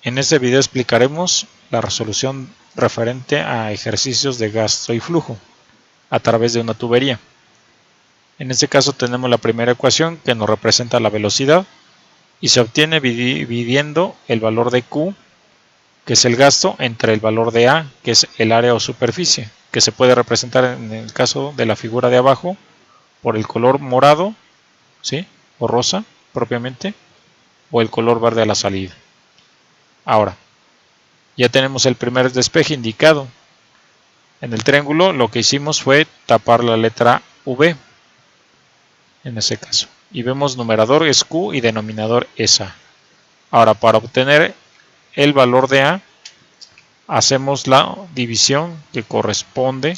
En este video explicaremos la resolución referente a ejercicios de gasto y flujo a través de una tubería. En este caso tenemos la primera ecuación que nos representa la velocidad y se obtiene dividiendo el valor de Q, que es el gasto, entre el valor de A, que es el área o superficie, que se puede representar en el caso de la figura de abajo por el color morado, ¿sí?, o rosa propiamente, o el color verde a la salida. Ahora, ya tenemos el primer despeje indicado. En el triángulo lo que hicimos fue tapar la letra V, en ese caso. Y vemos numerador es Q y denominador es A. Ahora, para obtener el valor de A, hacemos la división que corresponde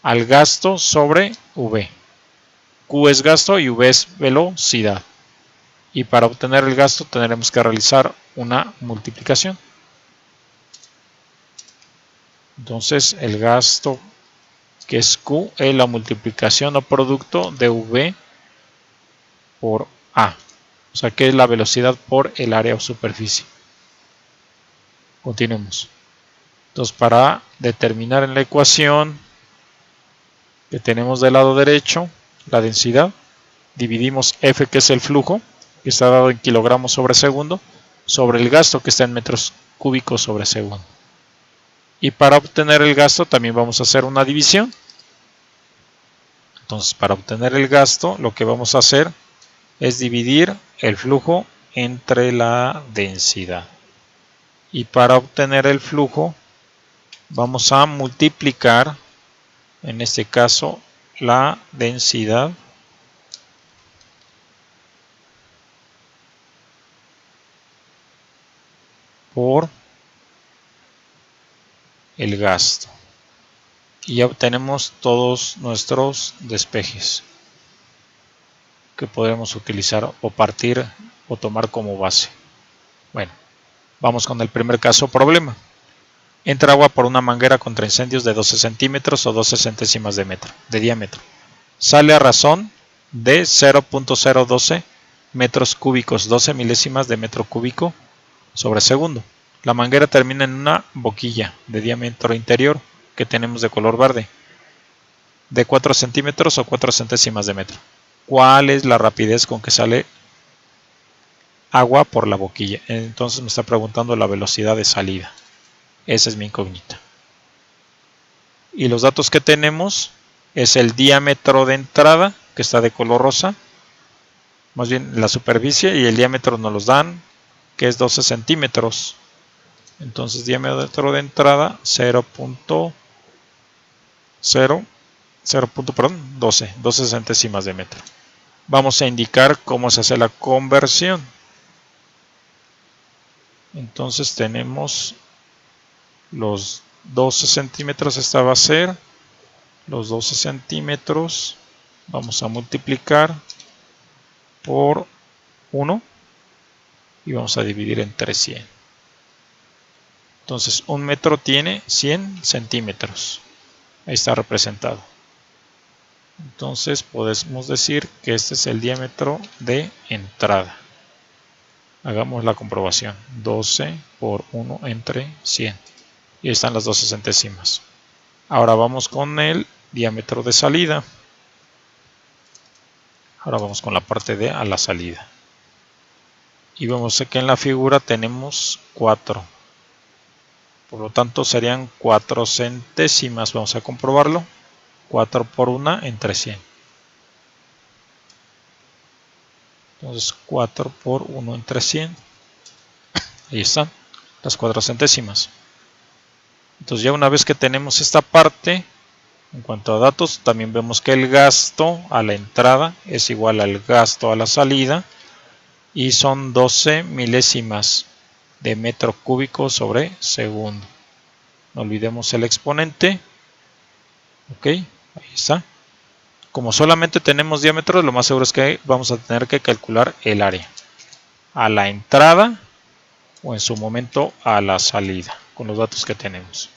al gasto sobre V. Q es gasto y V es velocidad. Y para obtener el gasto tendremos que realizar una multiplicación. Entonces el gasto, que es Q, es la multiplicación o producto de V por A. O sea que es la velocidad por el área o superficie. Continuemos. Entonces, para determinar en la ecuación que tenemos del lado derecho, la densidad, dividimos F, que es el flujo, que está dado en kilogramos sobre segundo, sobre el gasto, que está en metros cúbicos sobre segundo. Y para obtener el gasto también vamos a hacer una división. Entonces, para obtener el gasto, lo que vamos a hacer es dividir el flujo entre la densidad. Y para obtener el flujo, vamos a multiplicar, en este caso, la densidad por el gasto. Y ya obtenemos todos nuestros despejes que podremos utilizar o partir o tomar como base. Bueno, vamos con el primer caso problema. Entra agua por una manguera contra incendios de 12 centímetros o 12 centésimas de diámetro. Sale a razón de 0.012 metros cúbicos, 12 milésimas de metro cúbico sobre segundo. La manguera termina en una boquilla de diámetro interior que tenemos de color verde, de 4 centímetros o 4 centésimas de metro. ¿Cuál es la rapidez con que sale agua por la boquilla? Entonces me está preguntando la velocidad de salida. Esa es mi incógnita. Y los datos que tenemos es el diámetro de entrada, que está de color rosa, más bien la superficie, y el diámetro nos los dan, que es 12 centímetros. Entonces diámetro de entrada 12 centésimas de metro. Vamos a indicar cómo se hace la conversión. Entonces tenemos los 12 centímetros, esta va a ser los 12 centímetros, vamos a multiplicar por 1 y vamos a dividir entre 100. Entonces un metro tiene 100 centímetros, ahí está representado. Entonces podemos decir que este es el diámetro de entrada. Hagamos la comprobación, 12 por 1 entre 100. Y ahí están las 12 centésimas. Ahora vamos con el diámetro de salida. Ahora vamos con la parte de a la salida. Y vemos que en la figura tenemos 4. Por lo tanto serían 4 centésimas. Vamos a comprobarlo. 4 por 1 entre 100. Entonces 4 por 1 entre 100. Ahí están las 4 centésimas. Entonces ya una vez que tenemos esta parte, en cuanto a datos, también vemos que el gasto a la entrada es igual al gasto a la salida y son 12 milésimas de metro cúbico sobre segundo. No olvidemos el exponente. Ok, ahí está. Como solamente tenemos diámetros, lo más seguro es que vamos a tener que calcular el área a la entrada o en su momento a la salida con los datos que tenemos.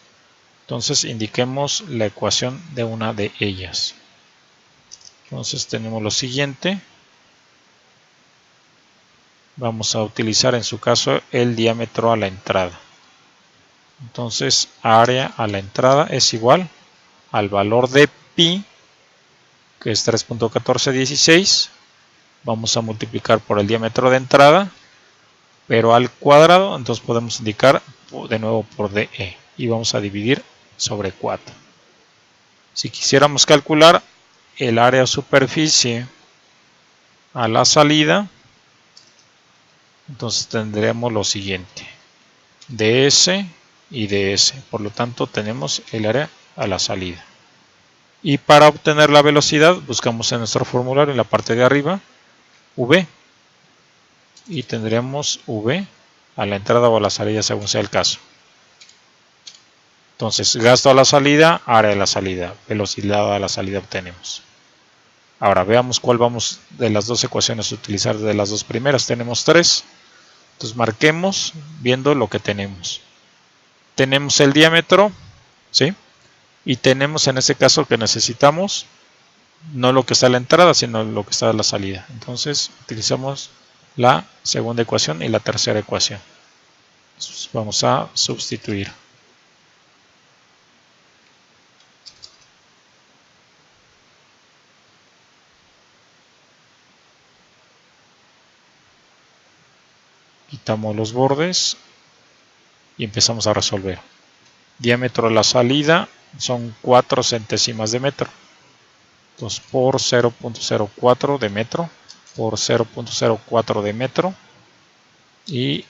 Entonces indiquemos la ecuación de una de ellas. Entonces tenemos lo siguiente. vamos a utilizar en su caso el diámetro a la entrada. Entonces área a la entrada es igual al valor de pi, que es 3.1416. Vamos a multiplicar por el diámetro de entrada, pero al cuadrado. Entonces podemos indicar de nuevo por DE y vamos a dividir sobre 4. Si quisiéramos calcular el área o superficie a la salida, entonces tendremos lo siguiente: ds y ds. Por lo tanto tenemos el área a la salida. Y para obtener la velocidad buscamos en nuestro formulario en la parte de arriba v, y tendremos v a la entrada o a la salida según sea el caso. Entonces gasto a la salida, área a la salida, velocidad a la salida obtenemos. Ahora veamos cuál vamos de las dos ecuaciones a utilizar. De las dos primeras tenemos 3. Entonces marquemos viendo lo que tenemos. Tenemos el diámetro, ¿sí? Y tenemos en este caso que necesitamos no lo que está a la entrada, sino lo que está a la salida. Entonces utilizamos la segunda ecuación y la tercera ecuación. Entonces, vamos a sustituir. Quitamos los bordes y empezamos a resolver. Diámetro a la salida son 4 centésimas de metro. Entonces por 0.04 de metro por 0.04 de metro, y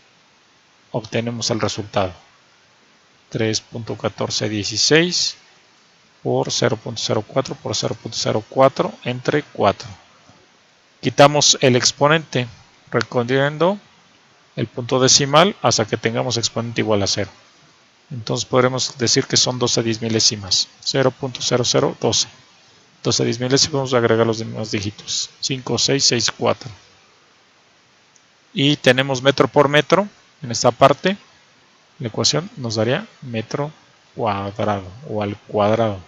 obtenemos el resultado: 3.1416 por 0.04 por 0.04 entre 4. Quitamos el exponente recorriendo el punto decimal hasta que tengamos exponente igual a 0. Entonces podremos decir que son 12 milésimas. 0.0012. 12 milésimas, vamos a agregar los demás dígitos. 5, 6, 6, 4. Y tenemos metro por metro en esta parte. La ecuación nos daría metro cuadrado o al cuadrado.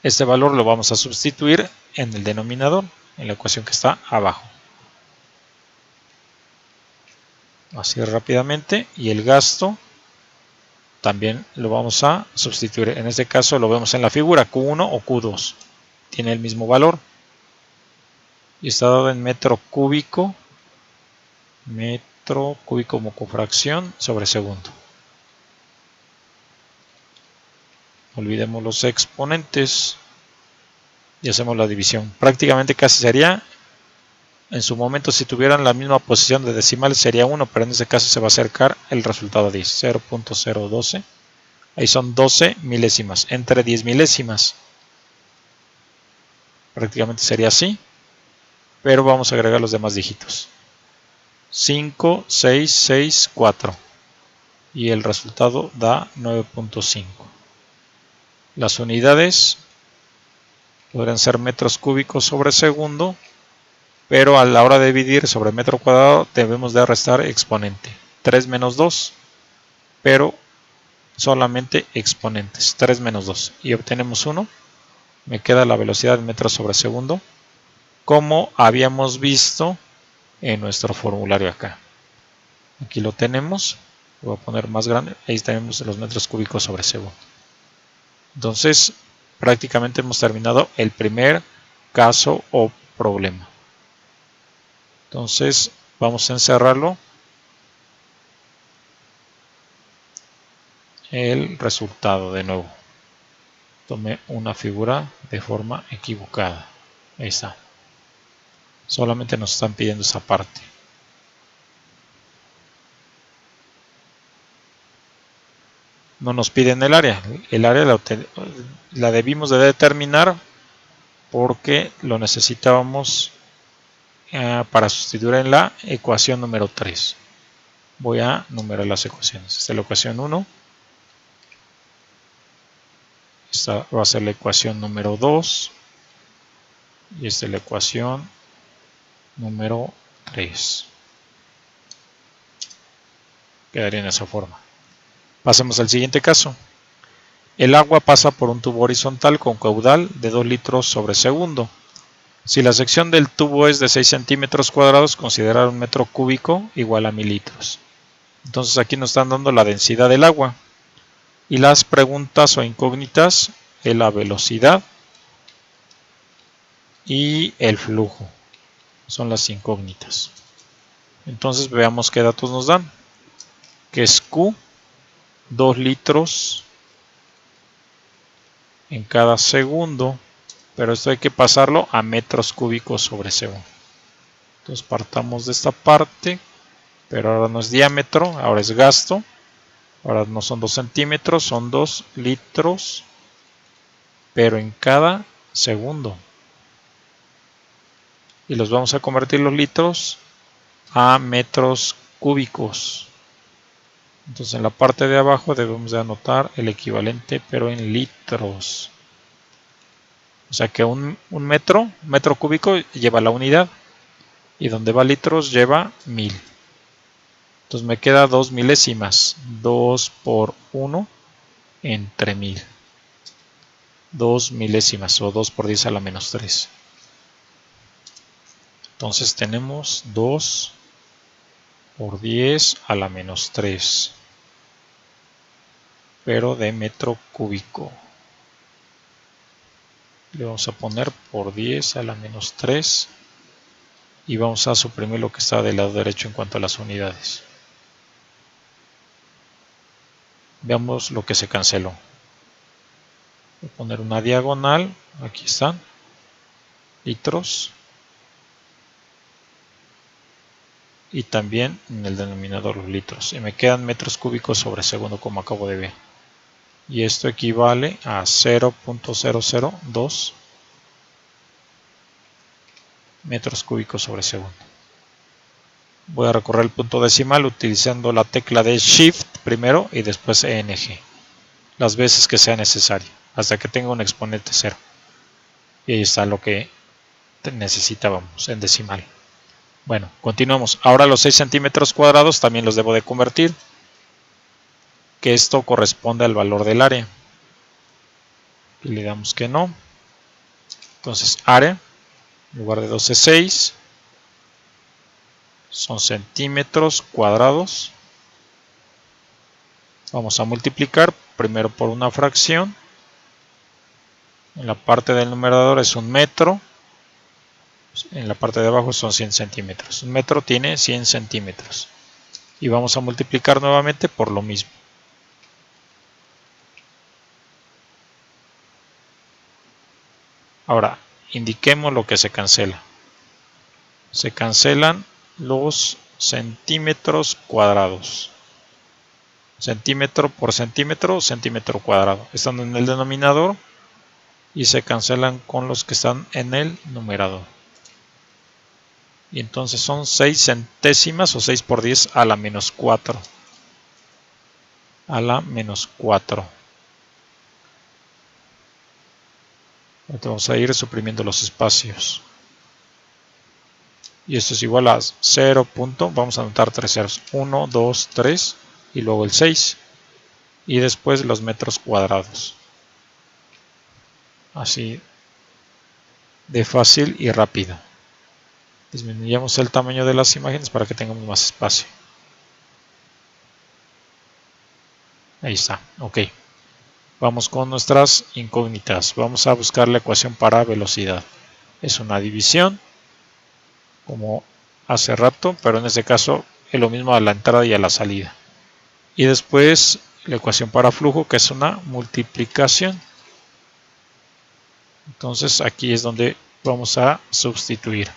Este valor lo vamos a sustituir en el denominador, en la ecuación que está abajo. Así rápidamente. Y el gasto también lo vamos a sustituir. En este caso lo vemos en la figura, Q1 o Q2. Tiene el mismo valor. Y está dado en metro cúbico como cofracción sobre segundo. Olvidemos los exponentes y hacemos la división. Prácticamente casi sería, en su momento si tuvieran la misma posición de decimales sería 1, pero en este caso se va a acercar el resultado a 10, 0.012. Ahí son 12 milésimas, entre 10 milésimas. Prácticamente sería así, pero vamos a agregar los demás dígitos. 5, 6, 6, 4. Y el resultado da 9.5. Las unidades podrían ser metros cúbicos sobre segundo, pero a la hora de dividir sobre metro cuadrado debemos de restar exponente. 3 menos 2, pero solamente exponentes. 3 menos 2. Y obtenemos 1. Me queda la velocidad en metros sobre segundo, como habíamos visto en nuestro formulario acá. Aquí lo tenemos. Lo voy a poner más grande. Ahí tenemos los metros cúbicos sobre segundo. Entonces, prácticamente hemos terminado el primer caso o problema. Entonces, vamos a encerrarlo. El resultado de nuevo. Tomé una figura de forma equivocada. Ahí está. Solamente nos están pidiendo esa parte. No nos piden el área. El área la debimos de determinar porque lo necesitábamos para sustituir en la ecuación número 3. Voy a numerar las ecuaciones. Esta es la ecuación 1. Esta va a ser la ecuación número 2. Y esta es la ecuación número 3. Quedaría en esa forma. Pasemos al siguiente caso. El agua pasa por un tubo horizontal con caudal de 2 litros sobre segundo. Si la sección del tubo es de 6 centímetros cuadrados, considerar un metro cúbico igual a 1000 litros. Entonces aquí nos están dando la densidad del agua. Y las preguntas o incógnitas es la velocidad y el flujo. Son las incógnitas. Entonces veamos qué datos nos dan. Que es Q, 2 litros en cada segundo. Pero esto hay que pasarlo a metros cúbicos sobre segundo. Entonces partamos de esta parte. Pero ahora no es diámetro, ahora es gasto. Ahora no son 2 centímetros, son 2 litros. Pero en cada segundo. Y los vamos a convertir los litros a metros cúbicos. Entonces en la parte de abajo debemos de anotar el equivalente pero en litros. O sea que un metro cúbico lleva la unidad y donde va litros lleva 1000. Entonces me queda 2 milésimas. 2 por 1 entre 1000. 2 milésimas o 2 por 10 a la menos 3. Entonces tenemos 2 por 10 a la menos 3. Pero de metro cúbico. Le vamos a poner por 10 a la menos 3 y vamos a suprimir lo que está del lado derecho en cuanto a las unidades. Veamos lo que se canceló. Voy a poner una diagonal, aquí están, litros, y también en el denominador los litros, y me quedan metros cúbicos sobre segundo como acabo de ver. Y esto equivale a 0.002 metros cúbicos sobre segundo. Voy a recorrer el punto decimal utilizando la tecla de Shift primero y después ENG, las veces que sea necesario, hasta que tenga un exponente 0. Y ahí está lo que necesitábamos en decimal. Bueno, continuamos. Ahora los 6 centímetros cuadrados también los debo de convertir, que esto corresponde al valor del área. Y le damos que no. Entonces área, en lugar de 12, 6. Son centímetros cuadrados. Vamos a multiplicar primero por una fracción. En la parte del numerador es un metro. En la parte de abajo son 100 centímetros. Un metro tiene 100 centímetros. Y vamos a multiplicar nuevamente por lo mismo. Ahora, indiquemos lo que se cancela. Se cancelan los centímetros cuadrados. Centímetro por centímetro, centímetro cuadrado. Están en el denominador y se cancelan con los que están en el numerador. Y entonces son 6 centésimas o 6 por 10 a la menos 4. A la menos 4. Ahora vamos a ir suprimiendo los espacios. Y esto es igual a 0. Vamos a anotar 3 ceros. 1, 2, 3 y luego el 6. Y después los metros cuadrados. Así de fácil y rápido. Disminuyamos el tamaño de las imágenes para que tengamos más espacio. Ahí está, ok. Vamos con nuestras incógnitas. Vamos a buscar la ecuación para velocidad. Es una división, como hace rato, pero en este caso es lo mismo a la entrada y a la salida. Y después la ecuación para flujo, que es una multiplicación. Entonces aquí es donde vamos a sustituir.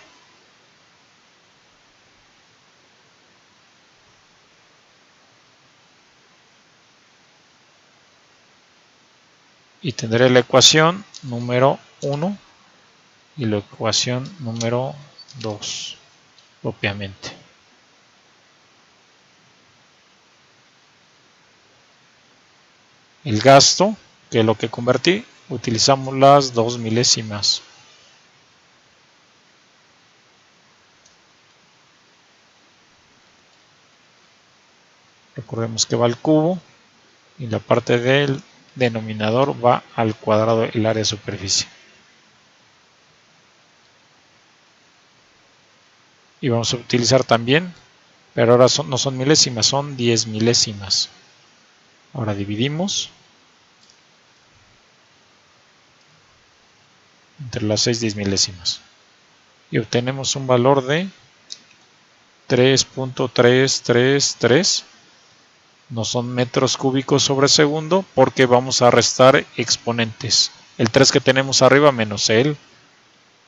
Y tendré la ecuación número 1 y la ecuación número 2 propiamente. El gasto, que es lo que convertí, utilizamos las 2 milésimas. Recordemos que va al cubo y la parte del denominador va al cuadrado el área de superficie. Y vamos a utilizar también, pero ahora no son milésimas, son 10 milésimas. Ahora dividimos entre las 6 10 milésimas. Y obtenemos un valor de 3.333. No son metros cúbicos sobre segundo porque vamos a restar exponentes. El 3 que tenemos arriba menos el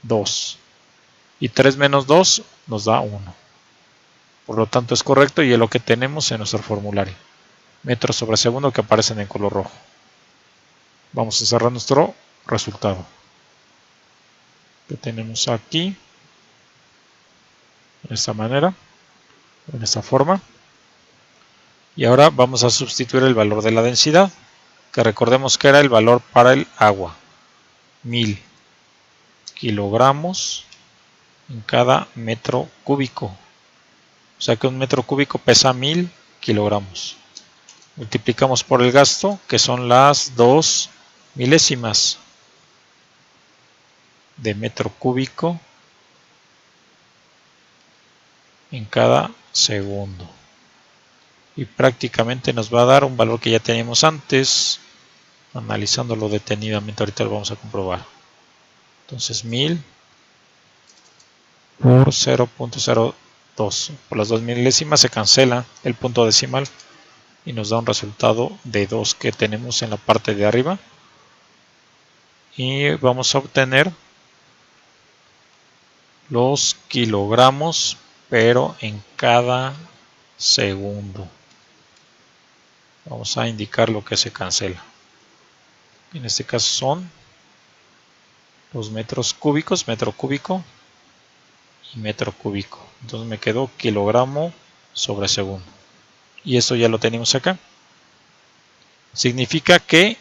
2. Y 3 menos 2 nos da 1. Por lo tanto es correcto y es lo que tenemos en nuestro formulario. Metros sobre segundo que aparecen en color rojo. Vamos a cerrar nuestro resultado. Que tenemos aquí. De esta manera. En esta forma. Y ahora vamos a sustituir el valor de la densidad. Que recordemos que era el valor para el agua. 1000 kilogramos en cada metro cúbico. O sea que un metro cúbico pesa 1000 kilogramos. Multiplicamos por el gasto, que son las 2 milésimas de metro cúbico en cada segundo. Y prácticamente nos va a dar un valor que ya teníamos antes. Analizándolo detenidamente, ahorita lo vamos a comprobar. Entonces 1000 por 0.02. Por las 2 milésimas se cancela el punto decimal y nos da un resultado de 2 que tenemos en la parte de arriba. Y vamos a obtener los kilogramos, pero en cada segundo. Vamos a indicar lo que se cancela. En este caso son los metros cúbicos, metro cúbico y metro cúbico. Entonces me quedó kilogramo sobre segundo. Y eso ya lo tenemos acá. Significa que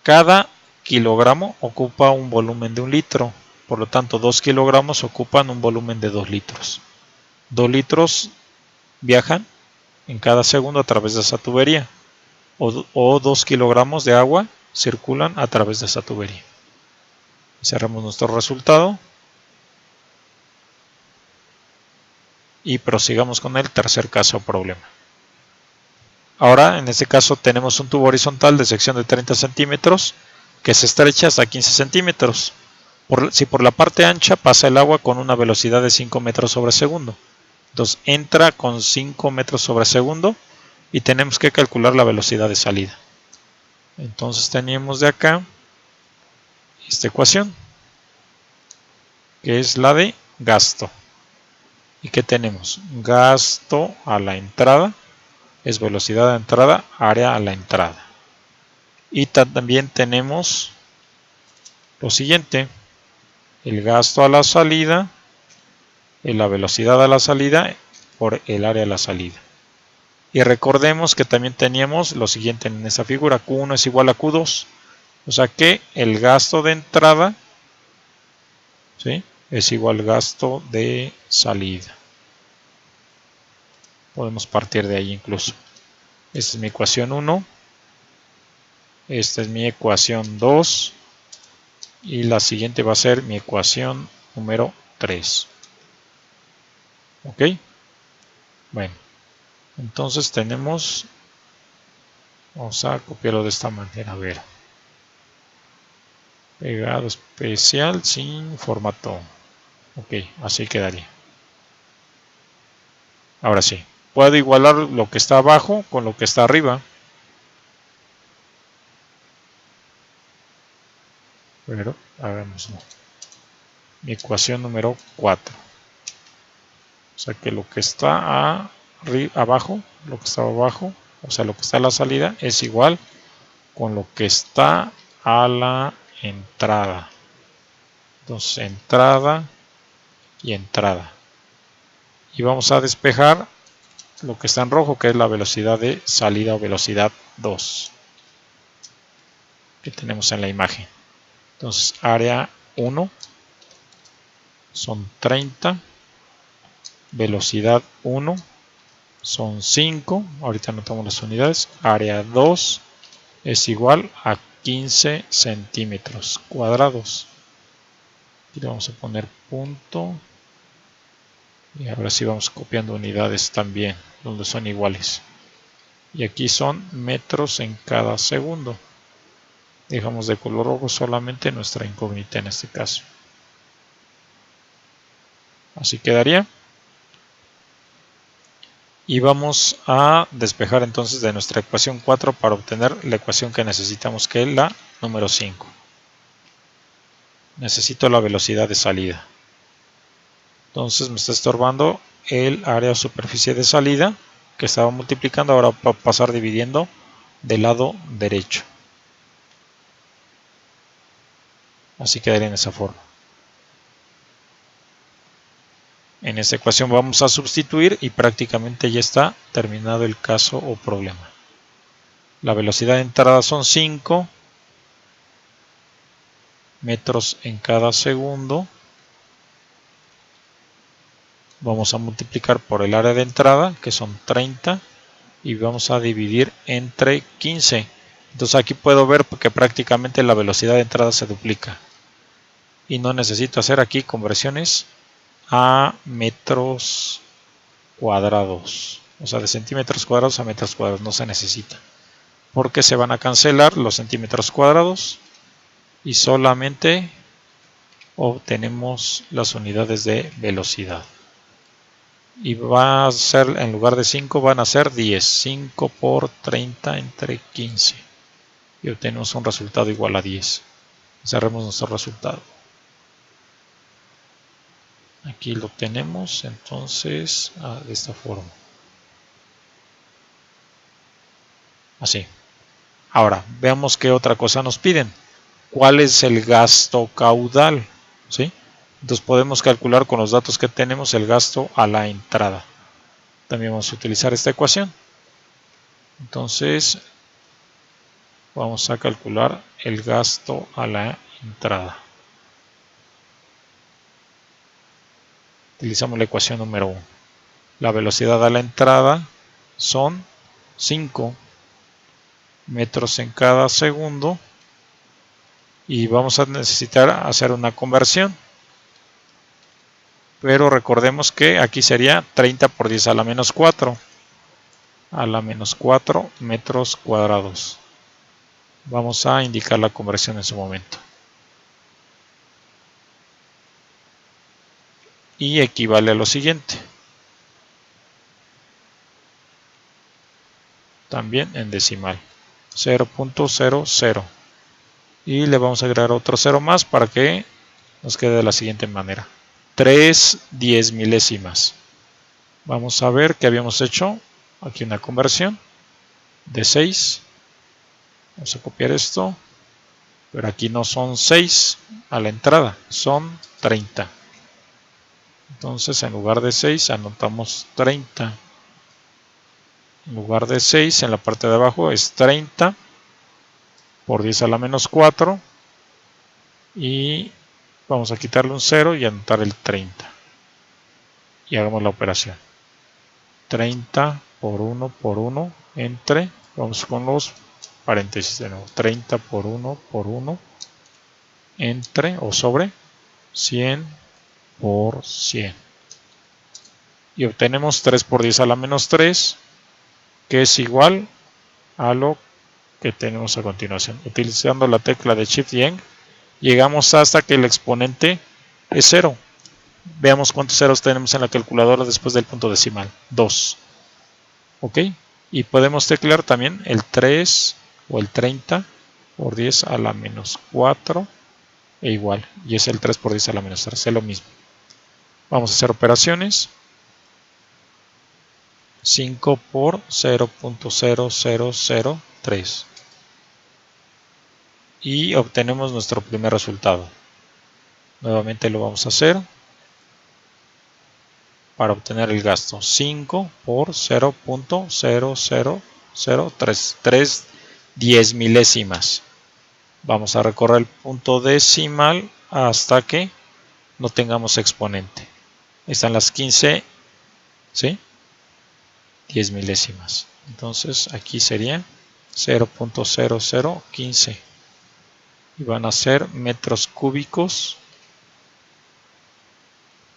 cada kilogramo ocupa un volumen de 1 litro. Por lo tanto, 2 kilogramos ocupan un volumen de 2 litros. 2 litros viajan en cada segundo a través de esa tubería. O 2 kilogramos de agua circulan a través de esa tubería. Cerramos nuestro resultado. Y prosigamos con el tercer caso o problema. Ahora, en este caso, tenemos un tubo horizontal de sección de 30 centímetros que se estrecha hasta 15 centímetros. Si por la parte ancha pasa el agua con una velocidad de 5 metros sobre segundo. Entonces entra con 5 metros sobre segundo y tenemos que calcular la velocidad de salida. Entonces teníamos de acá esta ecuación, que es la de gasto. ¿Y qué tenemos? Gasto a la entrada es velocidad de entrada, área a la entrada. Y también tenemos lo siguiente, el gasto a la salida, la velocidad a la salida por el área a la salida. Y recordemos que también teníamos lo siguiente en esta figura, Q1 es igual a Q2. O sea que el gasto de entrada, ¿sí?, es igual al gasto de salida. Podemos partir de ahí incluso. Esta es mi ecuación 1. Esta es mi ecuación 2. Y la siguiente va a ser mi ecuación número 3. ¿Ok? Bueno. Entonces tenemos... Vamos a copiarlo de esta manera. A ver. Pegado especial sin formato. Ok, así quedaría. Ahora sí. Puedo igualar lo que está abajo con lo que está arriba. Pero hagámoslo. Mi ecuación número 4. O sea que lo que está abajo, lo que está abajo, o sea lo que está a la salida, es igual con lo que está a la entrada. Entonces entrada y entrada. Y vamos a despejar lo que está en rojo, que es la velocidad de salida o velocidad 2 que tenemos en la imagen. Entonces área 1 son 30, velocidad 1 son 5, ahorita anotamos las unidades, área 2 es igual a 15 centímetros cuadrados. Y le vamos a poner punto Y ahora sí vamos copiando unidades también, donde son iguales. Y aquí son metros en cada segundo. Dejamos de color rojo solamente nuestra incógnita en este caso. Así quedaría. Y vamos a despejar entonces de nuestra ecuación 4 para obtener la ecuación que necesitamos, que es la número 5. Necesito la velocidad de salida. Entonces me está estorbando el área o superficie de salida que estaba multiplicando. Ahora va a pasar dividiendo del lado derecho. Así quedaría en esa forma. En esta ecuación vamos a sustituir y prácticamente ya está terminado el caso o problema. La velocidad de entrada son 5 metros en cada segundo. Vamos a multiplicar por el área de entrada, que son 30, y vamos a dividir entre 15. Entonces aquí puedo ver que prácticamente la velocidad de entrada se duplica. Y no necesito hacer aquí conversiones a metros cuadrados. O sea, de centímetros cuadrados a metros cuadrados no se necesita. Porque se van a cancelar los centímetros cuadrados y solamente obtenemos las unidades de velocidad. Y va a ser, en lugar de 5, van a ser 10. 5 por 30 entre 15. Y obtenemos un resultado igual a 10. Cerremos nuestro resultado. Aquí lo tenemos entonces de esta forma. Así. Ahora, veamos qué otra cosa nos piden. ¿Cuál es el gasto caudal? ¿Sí? Entonces podemos calcular con los datos que tenemos el gasto a la entrada. También vamos a utilizar esta ecuación. Entonces vamos a calcular el gasto a la entrada. Utilizamos la ecuación número 1. La velocidad a la entrada son 5 metros en cada segundo. Y vamos a necesitar hacer una conversión. Pero recordemos que aquí sería 30 por 10 a la menos 4. A la menos 4 metros cuadrados. Vamos a indicar la conversión en su momento. Y equivale a lo siguiente. También en decimal. 0.00. Y le vamos a agregar otro 0 más para que nos quede de la siguiente manera. 3 10 milésimas. Vamos a ver que habíamos hecho aquí una conversión de 6. Vamos a copiar esto. Pero aquí no son 6 a la entrada, son 30. Entonces en lugar de 6 anotamos 30. En lugar de 6 en la parte de abajo es 30 por 10 a la menos 4. Y vamos a quitarle un 0 y anotar el 30. Y hagamos la operación. 30 por 1 por 1 entre, vamos con los paréntesis de nuevo, 30 por 1 por 1 entre o sobre 100 por 100. Y obtenemos 3 por 10 a la menos 3, que es igual a lo que tenemos a continuación. Utilizando la tecla de Shift y Eng, llegamos hasta que el exponente es 0. Veamos cuántos ceros tenemos en la calculadora después del punto decimal. 2. ¿Ok? Y podemos teclear también el 3 o el 30 por 10 a la menos 4 e igual. Y es el 3 por 10 a la menos 3. Es lo mismo. Vamos a hacer operaciones. 5 por 0.0003. Y obtenemos nuestro primer resultado. Nuevamente lo vamos a hacer. Para obtener el gasto, 5 por 0.0003, 3 10 milésimas. Vamos a recorrer el punto decimal hasta que no tengamos exponente. Están las 15, ¿sí? 10 milésimas. Entonces aquí sería 0.0015. Y van a ser metros cúbicos.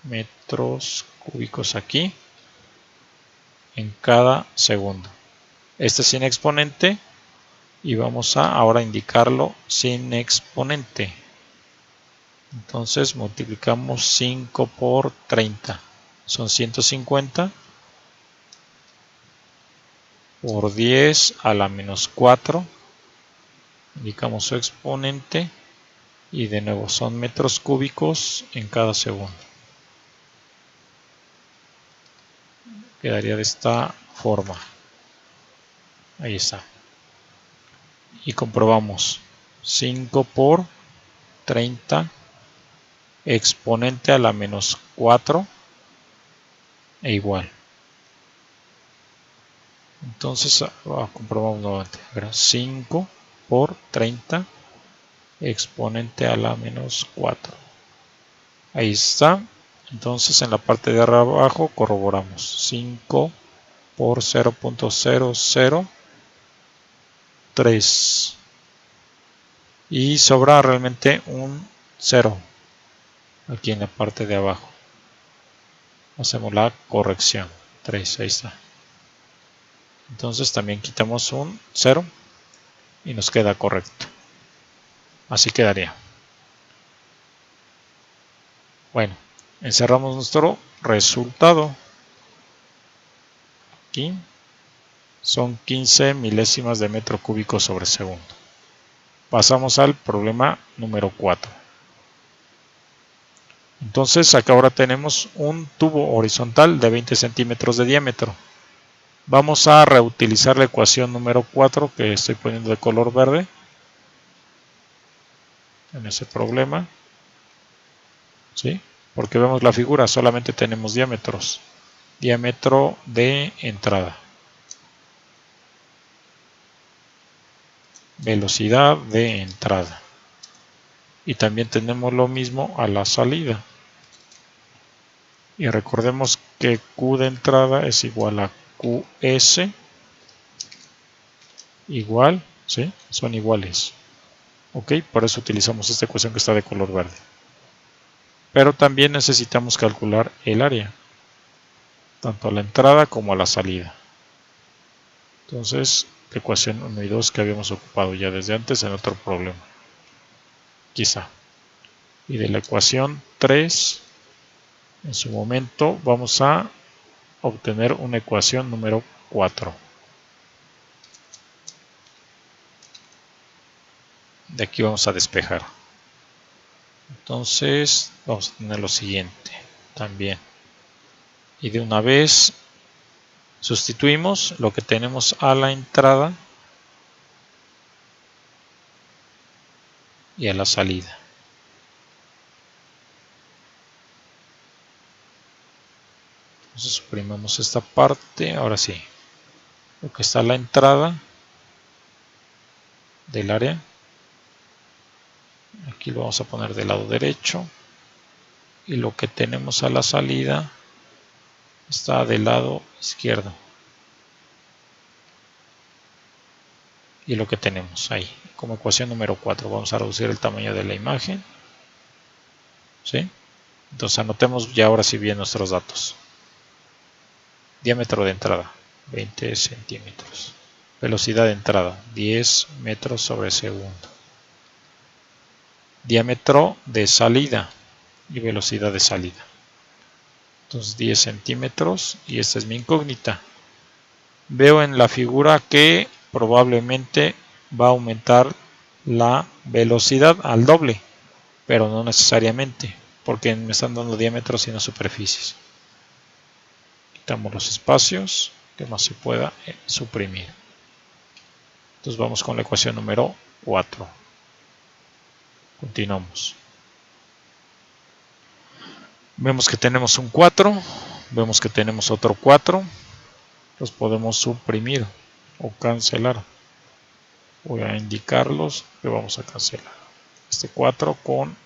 Metros cúbicos aquí en cada segundo. Este sin exponente y vamos a ahora indicarlo sin exponente. Entonces multiplicamos 5 por 30, son 150 por 10 a la menos 4, indicamos su exponente y de nuevo son metros cúbicos en cada segundo. Quedaría de esta forma. Ahí está. Y comprobamos 5 por 30 exponente a la menos 4 e igual. Entonces comprobamos nuevamente. 5 por 30 exponente a la menos 4. Ahí está. Entonces en la parte de abajo corroboramos 5 por 0.003 y sobra realmente un 0 aquí en la parte de abajo. Hacemos la corrección. 3, ahí está. Entonces también quitamos un 0 y nos queda correcto. Así quedaría. Bueno, encerramos nuestro resultado. Aquí son 15 milésimas de metro cúbico sobre segundo. Pasamos al problema número 4. Entonces acá ahora tenemos un tubo horizontal de 20 centímetros de diámetro. Vamos a reutilizar la ecuación número 4 que estoy poniendo de color verde en ese problema. ¿Sí? Porque vemos la figura, solamente tenemos diámetros. Diámetro de entrada. Velocidad de entrada. Y también tenemos lo mismo a la salida. Y recordemos que Q de entrada es igual a QS. Igual, ¿sí? Son iguales. Ok, por eso utilizamos esta ecuación que está de color verde. Pero también necesitamos calcular el área. Tanto a la entrada como a la salida. Entonces, la ecuación 1 y 2 que habíamos ocupado ya desde antes en otro problema. Quizá. Y de la ecuación 3, en su momento, vamos a obtener una ecuación número 4. De aquí vamos a despejar. Entonces, vamos a tener lo siguiente también. Y de una vez sustituimos lo que tenemos a la entrada y a la salida. Entonces suprimimos esta parte. Ahora sí, lo que está a la entrada del área, aquí lo vamos a poner del lado derecho, y lo que tenemos a la salida está del lado izquierdo. Y lo que tenemos ahí como ecuación número 4. Vamos a reducir el tamaño de la imagen. ¿Sí? Entonces anotemos ya ahora sí bien nuestros datos. Diámetro de entrada, 20 centímetros. Velocidad de entrada, 10 metros sobre segundo. Diámetro de salida y velocidad de salida. Entonces 10 centímetros y esta es mi incógnita. Veo en la figura que probablemente va a aumentar la velocidad al doble, pero no necesariamente, porque me están dando diámetros y no superficies. Quitamos los espacios, que más se pueda suprimir. Entonces vamos con la ecuación número 4. Continuamos. Vemos que tenemos un 4, vemos que tenemos otro 4, los podemos suprimir o cancelar. Voy a indicarlos que vamos a cancelar. Este 4 con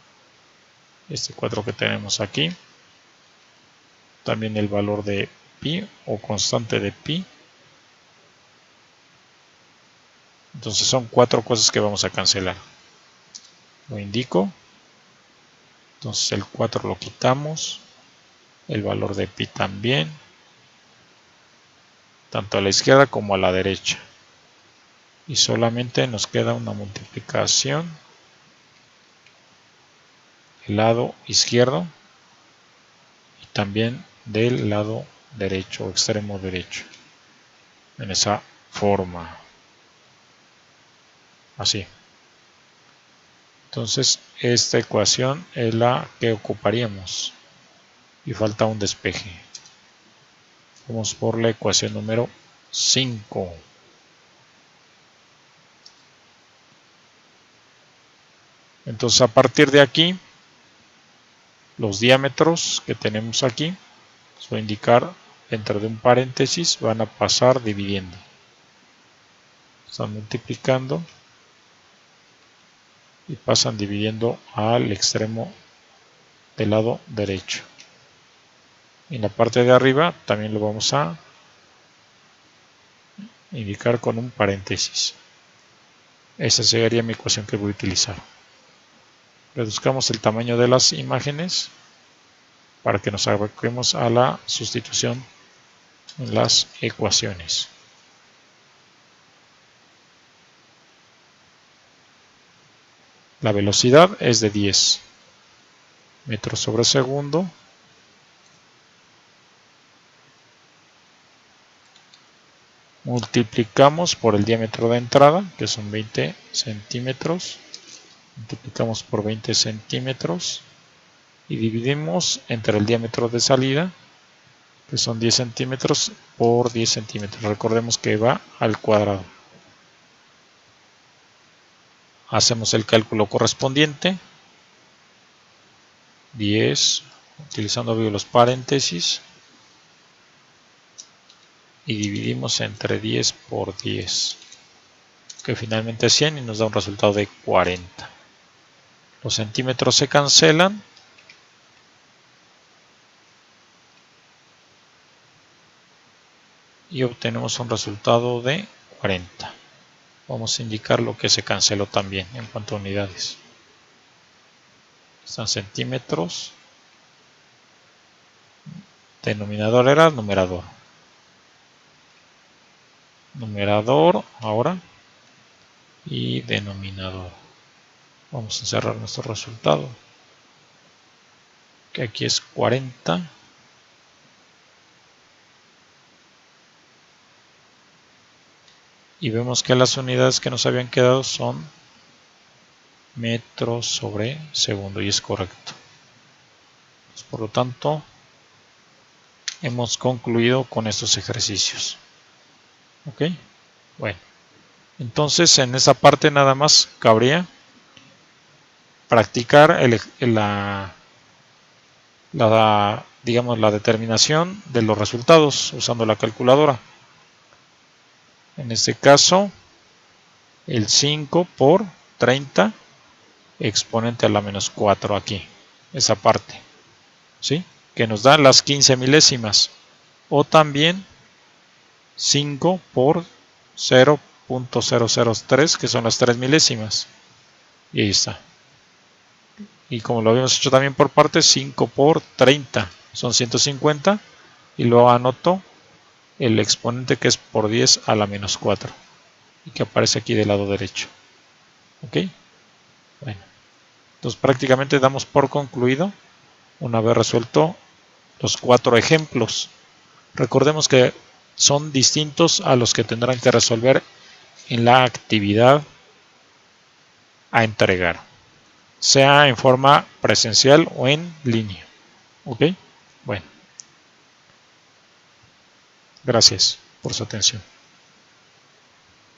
este 4 que tenemos aquí. También el valor de pi o constante de pi. Entonces son 4 cosas que vamos a cancelar. Lo indico. Entonces el 4 lo quitamos. el valor de pi también, tanto a la izquierda como a la derecha. Y solamente nos queda una multiplicación del lado izquierdo y también del lado derecho o extremo derecho, en esa forma, así. Entonces esta ecuación es la que ocuparíamos y falta un despeje. Vamos por la ecuación número 5. Entonces a partir de aquí, los diámetros que tenemos aquí, les voy a indicar dentro de un paréntesis, van a pasar dividiendo. Están multiplicando y pasan dividiendo al extremo del lado derecho. En la parte de arriba también lo vamos a indicar con un paréntesis. Esa sería mi ecuación que voy a utilizar. Reduzcamos el tamaño de las imágenes para que nos aboquemos a la sustitución en las ecuaciones. La velocidad es de 10 metros sobre segundo. Multiplicamos por el diámetro de entrada, que son 20 centímetros. Multiplicamos por 20 centímetros y dividimos entre el diámetro de salida, que son 10 centímetros por 10 centímetros. Recordemos que va al cuadrado. Hacemos el cálculo correspondiente. 10, utilizando los paréntesis, y dividimos entre 10 por 10, que finalmente es 100 y nos da un resultado de 40. Los centímetros se cancelan y obtenemos un resultado de 40. Vamos a indicar lo que se canceló también en cuanto a unidades. Están centímetros. Denominador era numerador. Numerador ahora y denominador. Vamos a cerrar nuestro resultado, que aquí es 40. Y vemos que las unidades que nos habían quedado son metros sobre segundo y es correcto. Pues, por lo tanto, hemos concluido con estos ejercicios. Ok, bueno, entonces en esa parte nada más cabría practicar digamos, la determinación de los resultados usando la calculadora. En este caso, el 5 por 30 exponente a la menos 4 aquí, esa parte, ¿sí? Que nos da las 15 milésimas. O también 5 por 0.003, que son las 3 milésimas. Y ahí está. Y como lo habíamos hecho también por partes, 5 por 30 son 150. Y luego anoto el exponente que es por 10 a la menos 4. Y que aparece aquí del lado derecho. ¿Ok? Bueno. Entonces prácticamente damos por concluido una vez resuelto los 4 ejemplos. Recordemos que son distintos a los que tendrán que resolver en la actividad a entregar, sea en forma presencial o en línea. ¿Ok? Bueno. Gracias por su atención.